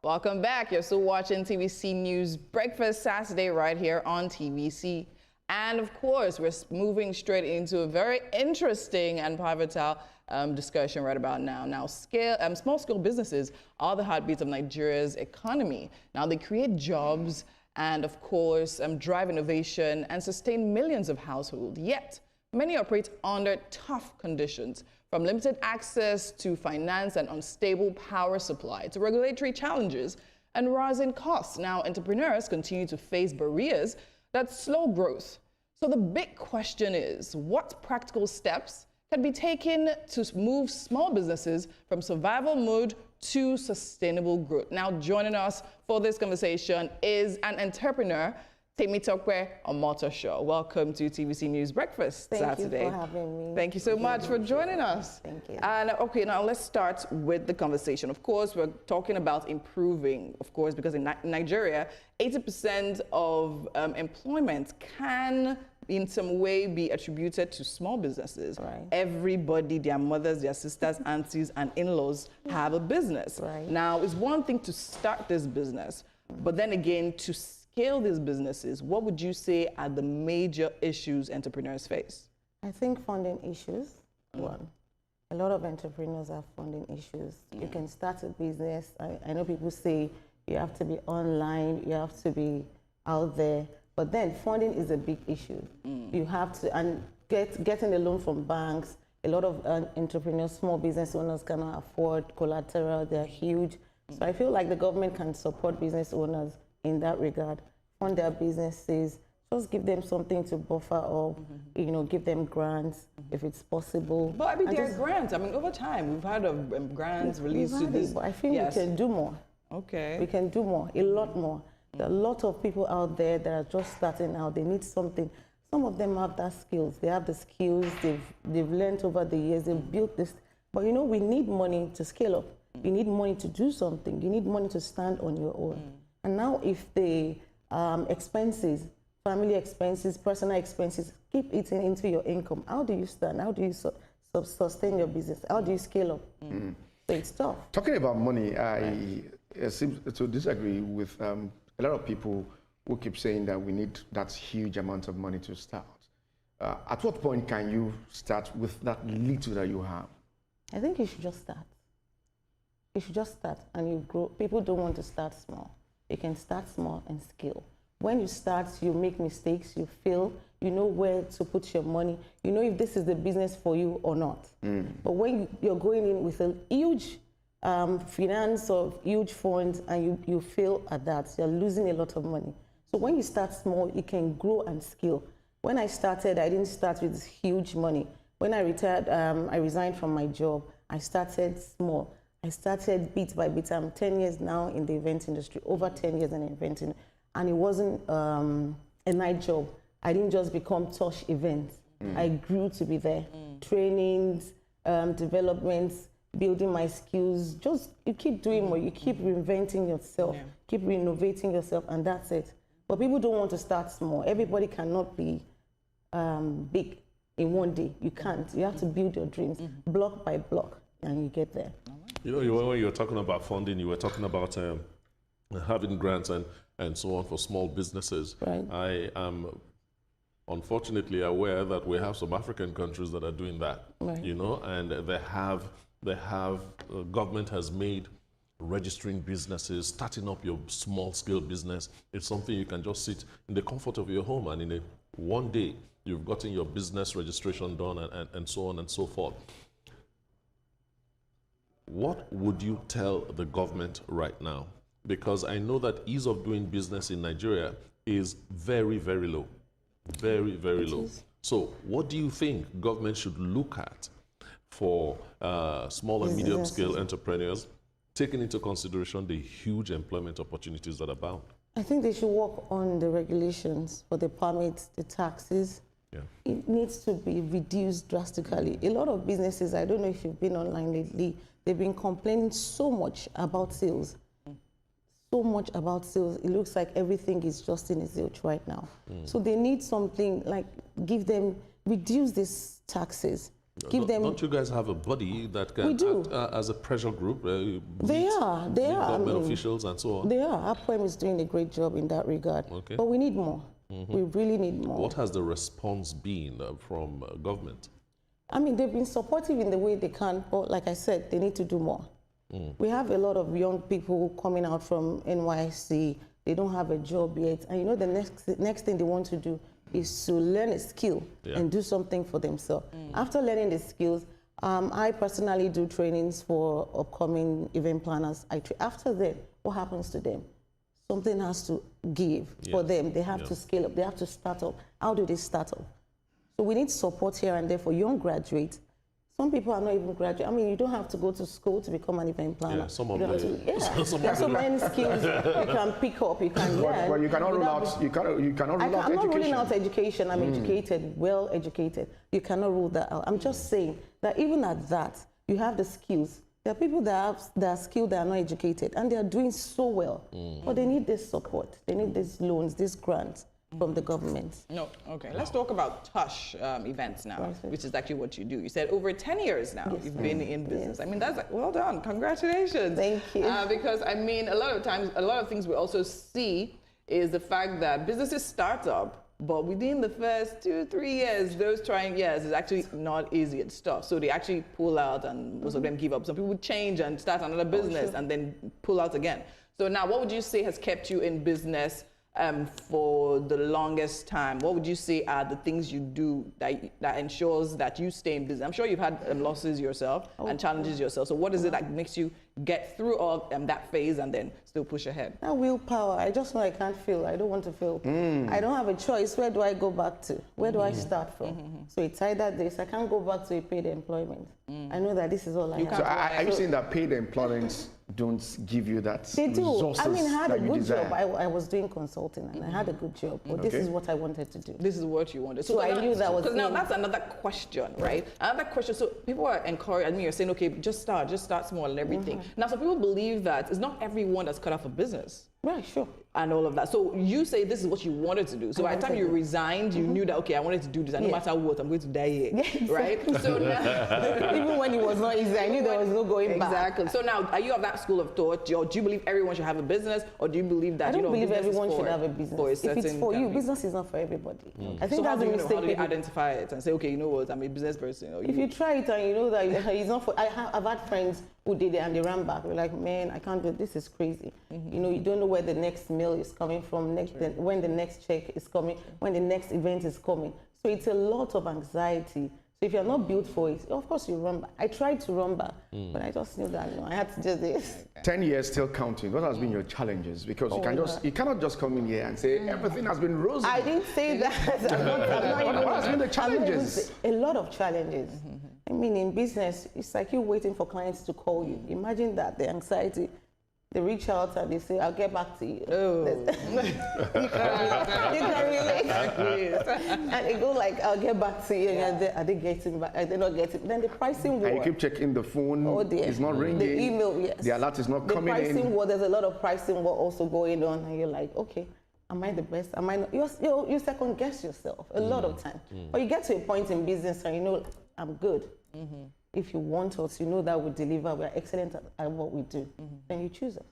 Welcome back. You're still watching TVC News Breakfast Saturday right here on TVC. And of course, we're moving straight into a very interesting and pivotal discussion right about now. Now, small-scale businesses are the heartbeats of Nigeria's economy. Now, they create jobs and, of course, drive innovation and sustain millions of households. Yet, many operate under tough conditions, from limited access to finance and unstable power supply to regulatory challenges and rising costs. Now, entrepreneurs continue to face barriers that slow growth. So the big question is, what practical steps can be taken to move small businesses from survival mode to sustainable growth? Now, joining us for this conversation is an entrepreneur, Temitope Omotosho. Welcome to TVC News Breakfast Saturday. Thank you for having me. Thank you so much for joining us. Thank you. And okay, now let's start with the conversation. Of course, we're talking about improving, of course, because in Nigeria, 80% of employment can in some way be attributed to small businesses. Right. Everybody, their mothers, their sisters, aunties, and in-laws have a business. Right. Now, it's one thing to start this business, but then again, to scale these businesses, what would you say are the major issues entrepreneurs face? I think funding issues, one. A lot of entrepreneurs have funding issues. You can start a business. I know people say you have to be online, you have to be out there, but then funding is a big issue. You have to, and getting a loan from banks, a lot of entrepreneurs, small business owners cannot afford collateral, they're huge. So I feel like the government can support business owners in that regard, fund their businesses, just give them something to buffer up, give them grants if it's possible. But I mean, there are grants. I mean, over time, we've had grants released to this. But I think we can do more. Okay. We can do more, a lot more. There are a lot of people out there that are just starting out. They need something. Some of them have that skills. They have the skills. They've learned over the years. They've built this. But we need money to scale up. You need money to do something. You need money to stand on your own. And now if the expenses, family expenses, personal expenses, keep eating into your income, how do you stand? How do you sustain your business? How do you scale up? So it's tough. Talking about money, I seem to disagree with a lot of people who keep saying that we need that huge amount of money to start. At what point can you start with that little that you have? I think you should just start. You should just start and you grow. People don't want to start small. You can start small and scale. When you start, you make mistakes, you fail, you know where to put your money, you know if this is the business for you or not. But when you're going in with a huge finance or huge funds and you fail at that, you're losing a lot of money. So when you start small, you can grow and scale. When I started, I didn't start with huge money. When I retired, I resigned from my job. I started small. I started bit by bit. I'm 10 years now in the event industry, over 10 years in eventing. And it wasn't a night job. I didn't just become Tosh Events. I grew to be there. Trainings, developments, building my skills. Just, you keep doing more. You keep reinventing yourself, keep renovating yourself, and that's it. But people don't want to start small. Everybody cannot be big in one day. You can't. You have to build your dreams block by block, and you get there. When you were talking about funding, you were talking about having grants and so on for small businesses. Right. I am unfortunately aware that we have some African countries that are doing that. Right. And government has made registering businesses, starting up your small-scale business. It's something you can just sit in the comfort of your home, and in one day you've gotten your business registration done and so on and so forth. What would you tell the government right now? Because I know that ease of doing business in Nigeria is very, very low. Very, very low. So what do you think government should look at for small and medium-scale entrepreneurs, taking into consideration the huge employment opportunities that abound? I think they should work on the regulations for the permits, the taxes. It needs to be reduced drastically. A lot of businesses, I don't know if you've been online lately, they've been complaining so much about sales. So much about sales. It looks like everything is just in a zilch right now. So they need something like reduce these taxes, Give them. Don't you guys have a body that can We do. act as a pressure group? They are. Government officials and so on. They are. APOEM is doing a great job in that regard. Okay. But we need more. We really need more. What has the response been from government? I mean, they've been supportive in the way they can, but like I said, they need to do more. We have a lot of young people coming out from NYC. They don't have a job yet. And you know, the next thing they want to do is to learn a skill and do something for themselves. After learning the skills, I personally do trainings for upcoming event planners. After that, what happens to them? Something has to give for them. They have to scale up. They have to start up. How do they start up? So we need support here and there for young graduates. Some people are not even graduate. I mean, you don't have to go to school to become an event planner. Yeah, some of you them. There's so many skills you can pick up, you can learn. But you cannot rule out. You cannot rule out education. I'm not ruling out education. I'm educated, well educated. You cannot rule that out. I'm just saying that even at that, you have the skills. There are people that are skilled, that are not educated, and they are doing so well. But they need this support. They need these loans, these grants from the government. No, okay. Let's talk about Tush events now, which is actually what you do. You said over 10 years now you've been in business. I mean, that's well done. Congratulations. Thank you. Because I mean, a lot of times, a lot of things we also see is the fact that businesses start up, but within the first 2-3 years, those trying years is actually not easy at stuff. So they actually pull out, and most of them give up. Some people would change and start another business and then pull out again. So now, what would you say has kept you in business for the longest time? What would you say are the things you do that ensures that you stay in business? I'm sure you've had losses yourself and challenges yourself. So what is it that makes you get through all that phase and then still push ahead? That willpower. I just know I can't fail. I don't want to fail. I don't have a choice. Where do I go back to? Where do I start from? So it's either this. I can't go back to a paid employment. I know that this is all I have. So are you saying that paid employments don't give you that They do. resources I mean, I had a that you good desire? job. I was doing consulting and I had a good job, but this is what I wanted to do. This is what you wanted. So I knew that was because now that's another question, right? Another question. So people are encouraged. I mean, you're saying, okay, just start small and everything. Now, some people believe that it's not everyone that's cut out for business. Right, sure. And all of that. So you say this is what you wanted to do. So by the time you resigned, you knew that, okay, I wanted to do this. And no matter what, I'm going to die here. Right? So now, even when it was not easy, I knew there was no going back. Exactly. So now, are you of that school of thought? Or do you believe everyone should have a business? Or do you believe that, I don't believe business everyone is should have a business. For a If it's for you, kind of- business is not for everybody. I think So how that's do the you know? mistake. How do you people- identify it and say, okay, you know what, I'm a business person? Or If you try it and you know that it's not for, I've had friends who did it and they ran back. They're like, man, I can't do it. This is crazy. You know, you don't know where the next meal is coming from, when the next check is coming, when the next event is coming. So it's a lot of anxiety. So if you're not built for it, of course you run back. I tried to run back, but I just knew that I had to do this. 10 years still counting. What has been your challenges? Because you cannot just come in here and say everything has been rosy. I didn't say that. I'm not even, What has been the challenges? A lot of challenges. I mean, in business, it's like you waiting for clients to call you. Imagine that, the anxiety. They reach out and they say, I'll get back to you. Oh. You can relate. And they go like, I'll get back to you. And are they getting back? Are they not getting? Then the pricing war. And you keep checking the phone, Oh dear. it's not ringing. The email, yes. The alert is not The coming pricing in. war, there's a lot of pricing war also going on. And you're like, okay, am I the best? Am I not? You second guess yourself a lot of time. But you get to a point in business and you know, I'm good. If you want us, you know that we deliver, we're excellent at what we do, then you choose us.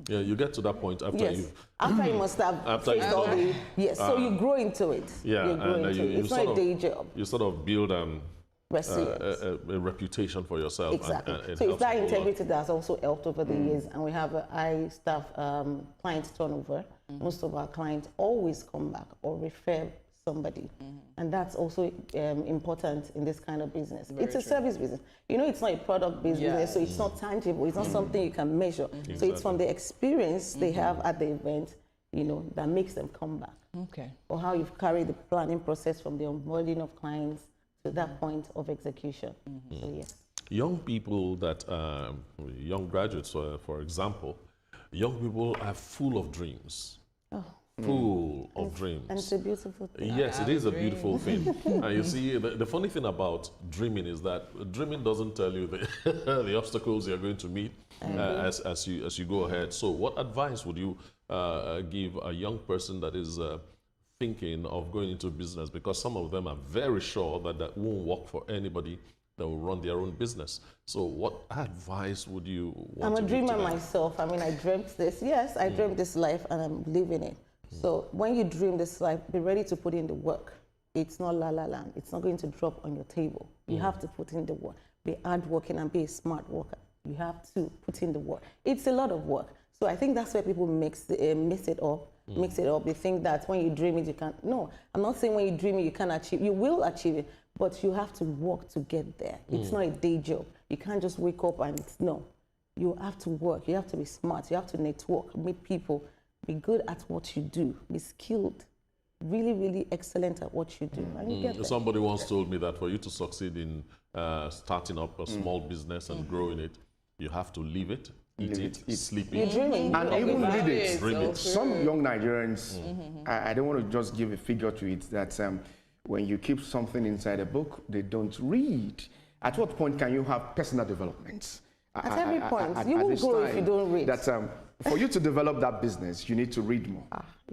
Yeah, you get to that point after Yes. you've After you must have After faced you've all done the, yes, so you grow into it. yeah, You grow and into it. you It's not sort a of- day job. you sort of build Resilience. a reputation for yourself. Exactly. And it So it's helps that a whole lot. integrity that has also helped over the years, and we have a high staff client turnover. Most of our clients always come back or refer somebody, and that's also important in this kind of business. It's a service business. You know, it's not a product business, so it's not tangible. It's not something you can measure. So it's from the experience they have at the event, you know, that makes them come back. Okay. Or how you've carried the planning process from the onboarding of clients to that point of execution. So yes. Young people that, young graduates, for example, young people are full of dreams. Full of dreams. And it's a beautiful thing. Yes, it is a beautiful thing. And you see, the funny thing about dreaming is that dreaming doesn't tell you the obstacles you're going to meet as you go ahead. So what advice would you give a young person that is thinking of going into business? Because some of them are very sure that that won't work for anybody. that will run their own business. So what advice would you want I'm a to give dreamer to them? myself. I mean, I dreamt this. Yes, I dreamt this life and I'm living it. So when you dream this life, be ready to put in the work. It's not la la land. It's not going to drop on your table. You have to put in the work. Be hardworking and be a smart worker. You have to put in the work. It's a lot of work. So I think that's where people mix it up. They think that when you dream it, you can't. No, I'm not saying when you dream it, you can't achieve. You will achieve it, but you have to work to get there. It's not a day job. You can't just wake up and no. You have to work. You have to be smart. You have to network, meet people, be good at what you do, be skilled, really, really excellent at what you do. And you get there. Somebody once told me that for you to succeed in starting up a small business and growing it, you have to live it, eat it, sleep You're it. dreaming. And even lead it. Dream it. Some young Nigerians, I don't want to just give a figure to it, that when you keep something inside a book, they don't read. At what point can you have personal development? At every point. You won't grow if you don't read. That for you to develop that business, you need to read more,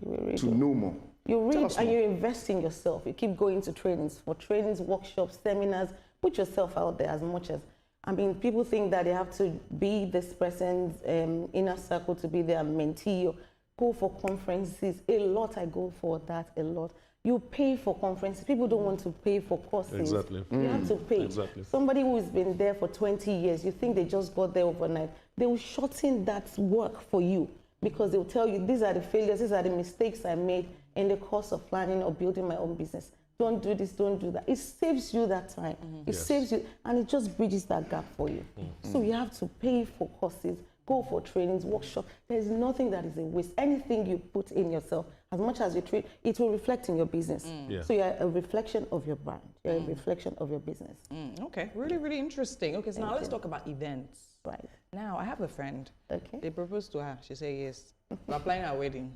You will read to know more. You Tell read us and more. you invest in yourself. You keep going to trainings, workshops, seminars. Put yourself out there as much as. I mean, people think that they have to be this person's inner circle to be their mentee. Or go for conferences. A lot I go for that, a lot. You pay for conferences. People don't want to pay for courses. Exactly. You have to pay. Exactly. Somebody who has been there for 20 years, you think they just got there overnight. They will shorten that work for you because they will tell you, these are the failures, these are the mistakes I made in the course of planning or building my own business. Don't do this, don't do that. It saves you that time. It saves you, and it just bridges that gap for you. So you have to pay for courses, go for trainings, workshops. There's nothing that is a waste. Anything you put in yourself, as much as you treat, it will reflect in your business. Yeah. So you're a reflection of your brand. You're a reflection of your business. Okay, really, really interesting. Okay, so now let's talk about events. Right. Now, I have a friend. Okay. They proposed to her. She said yes. We're planning our wedding.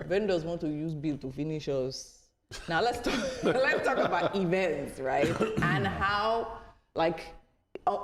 Vendors want to use bill to finish us. Now, let's talk about events, right? And how, like,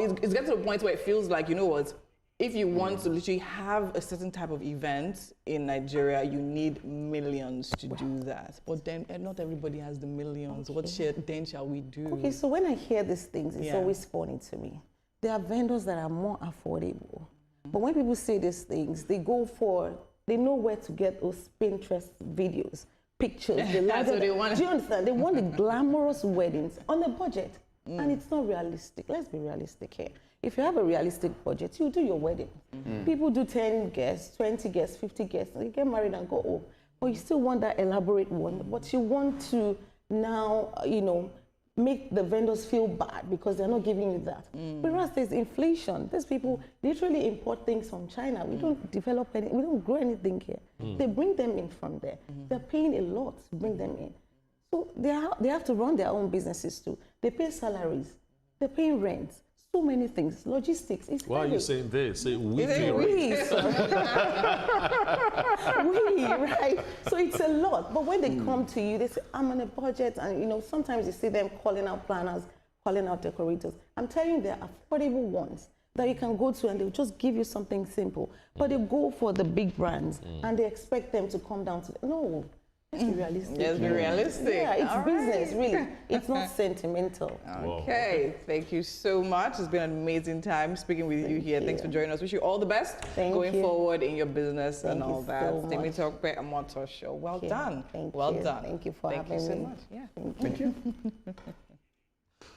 it's getting to a point where it feels like, you know what, if you want to literally have a certain type of event in Nigeria, you need millions to do that. But then not everybody has the millions. What then shall we do? Okay, so when I hear these things, it's Yeah. always funny to me. There are vendors that are more affordable. But when people say these things, they know where to get those Pinterest videos, pictures. That's what they want. Do you understand? They want the glamorous weddings on a budget. And it's not realistic. Let's be realistic here. If you have a realistic budget, you do your wedding. People do 10 guests, 20 guests, 50 guests, and you get married and go home. But you still want that elaborate one. But you want to now, make the vendors feel bad because they're not giving you that. Whereas there's inflation. These people literally import things from China. We don't develop we don't grow anything here. They bring them in from there. They're paying a lot to bring them in. So they have to run their own businesses too. They pay salaries. They're paying rent. So many things. Logistics. It's Why are you heavy. saying they? Say we. We, right? So it's a lot. But when they come to you, they say, I'm on a budget. And, sometimes you see them calling out planners, calling out decorators. I'm telling you, they're affordable ones that you can go to and they'll just give you something simple. But they go for the big brands and they expect them to come down to no. Let's be realistic. Let's be realistic. Yeah, it's All business, right. really. It's not sentimental. Okay, thank you so much. It's been an amazing time speaking with you here. Thanks for joining us. Wish you all the best going forward in your business and all that. Temi Tokpe Amoto Show. Well done. Well done. Thank you for having me. Thank you so much. Yeah. Thank you.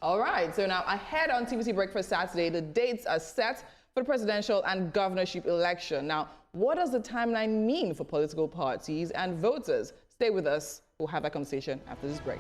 All right, so now ahead on TVC Breakfast Saturday, the dates are set for the presidential and governorship election. Now, what does the timeline mean for political parties and voters? Stay with us. We'll have that conversation after this break.